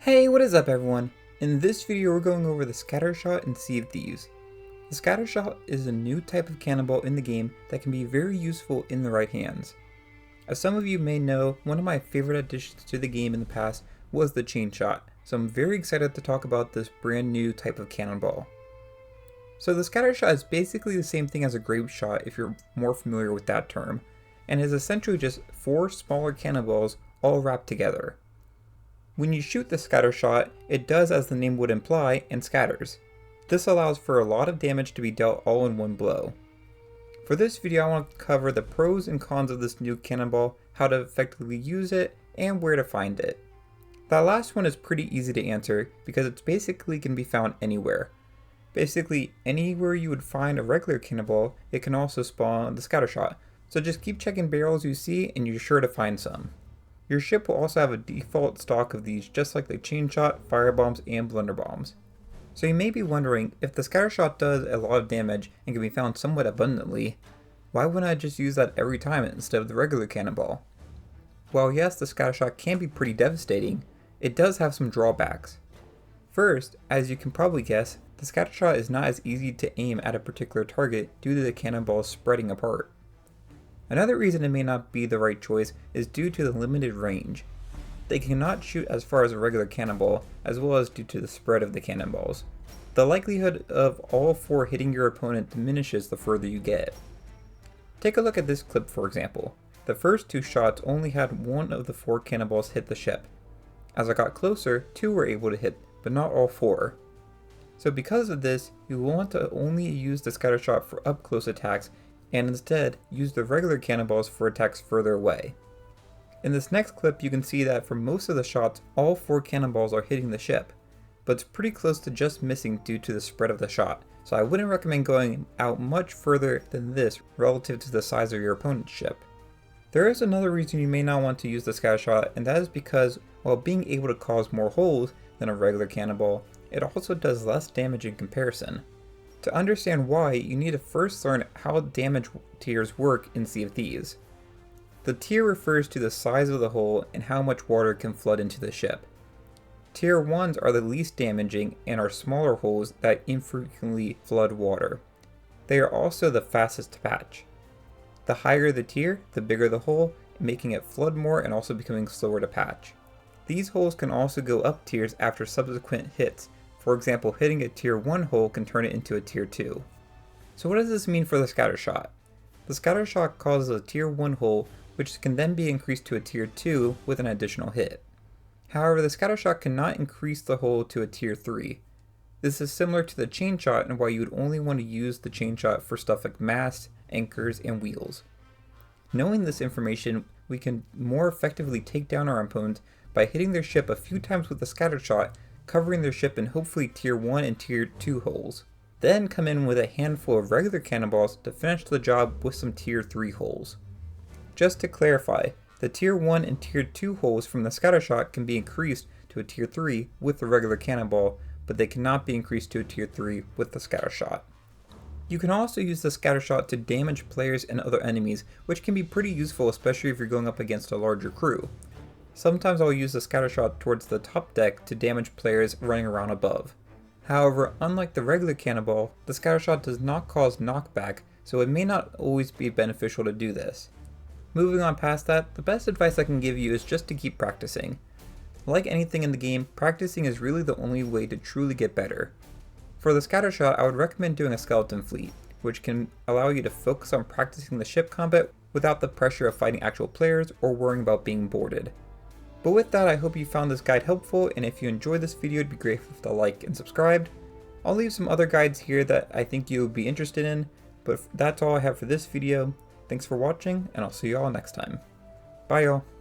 Hey, what is up everyone? In this video we're going over the Scattershot in Sea of Thieves. The Scattershot is a new type of cannonball in the game that can be very useful in the right hands. As some of you may know, one of my favorite additions to the game in the past was the chain shot, so I'm very excited to talk about this brand new type of cannonball. So the Scattershot is basically the same thing as a grape shot if you're more familiar with that term, and is essentially just 4 smaller cannonballs all wrapped together. When you shoot the Scattershot, it does as the name would imply and scatters. This allows for a lot of damage to be dealt all in one blow. For this video I want to cover the pros and cons of this new cannonball, how to effectively use it, and where to find it. That last one is pretty easy to answer because it's basically can be found anywhere. Basically anywhere you would find a regular cannonball, it can also spawn the Scattershot, so just keep checking barrels you see and you're sure to find some. Your ship will also have a default stock of these just like the chain shot, firebombs, and blunderbombs. So you may be wondering, if the Scattershot does a lot of damage and can be found somewhat abundantly, why wouldn't I just use that every time instead of the regular cannonball? While yes, the Scattershot can be pretty devastating, it does have some drawbacks. First, as you can probably guess, the Scattershot is not as easy to aim at a particular target due to the cannonballs spreading apart. Another reason it may not be the right choice is due to the limited range. They cannot shoot as far as a regular cannonball, as well as due to the spread of the cannonballs. The likelihood of all 4 hitting your opponent diminishes the further you get. Take a look at this clip for example. The first 2 shots only had 1 of the 4 cannonballs hit the ship. As I got closer, 2 were able to hit, but not all 4. So because of this, you will want to only use the Scattershot for up close attacks and instead use the regular cannonballs for attacks further away. In this next clip you can see that for most of the shots all 4 cannonballs are hitting the ship, but it's pretty close to just missing due to the spread of the shot, so I wouldn't recommend going out much further than this relative to the size of your opponent's ship. There is another reason you may not want to use the Scattershot, and that is because while being able to cause more holes than a regular cannonball, it also does less damage in comparison. To understand why, you need to first learn how damage tiers work in Sea of Thieves. The tier refers to the size of the hole and how much water can flood into the ship. Tier 1s are the least damaging and are smaller holes that infrequently flood water. They are also the fastest to patch. The higher the tier, the bigger the hole, making it flood more and also becoming slower to patch. These holes can also go up tiers after subsequent hits. For example, hitting a tier 1 hole can turn it into a tier 2. So what does this mean for the Scattershot? The Scattershot causes a tier 1 hole which can then be increased to a tier 2 with an additional hit. However, the Scattershot cannot increase the hole to a tier 3. This is similar to the chain shot and why you would only want to use the chain shot for stuff like masts, anchors, and wheels. Knowing this information, we can more effectively take down our opponent by hitting their ship a few times with the Scattershot, covering their ship in hopefully tier 1 and tier 2 holes. Then come in with a handful of regular cannonballs to finish the job with some tier 3 holes. Just to clarify, the tier 1 and tier 2 holes from the Scattershot can be increased to a tier 3 with the regular cannonball, but they cannot be increased to a tier 3 with the Scattershot. You can also use the Scattershot to damage players and other enemies, which can be pretty useful especially if you're going up against a larger crew. Sometimes I'll use the Scattershot towards the top deck to damage players running around above. However, unlike the regular cannonball, the Scattershot does not cause knockback, so it may not always be beneficial to do this. Moving on past that, the best advice I can give you is just to keep practicing. Like anything in the game, practicing is really the only way to truly get better. For the Scattershot, I would recommend doing a skeleton fleet, which can allow you to focus on practicing the ship combat without the pressure of fighting actual players or worrying about being boarded. But with that, I hope you found this guide helpful, and if you enjoyed this video, it'd be great if you liked and subscribed. I'll leave some other guides here that I think you would be interested in, but that's all I have for this video. Thanks for watching, and I'll see you all next time. Bye y'all.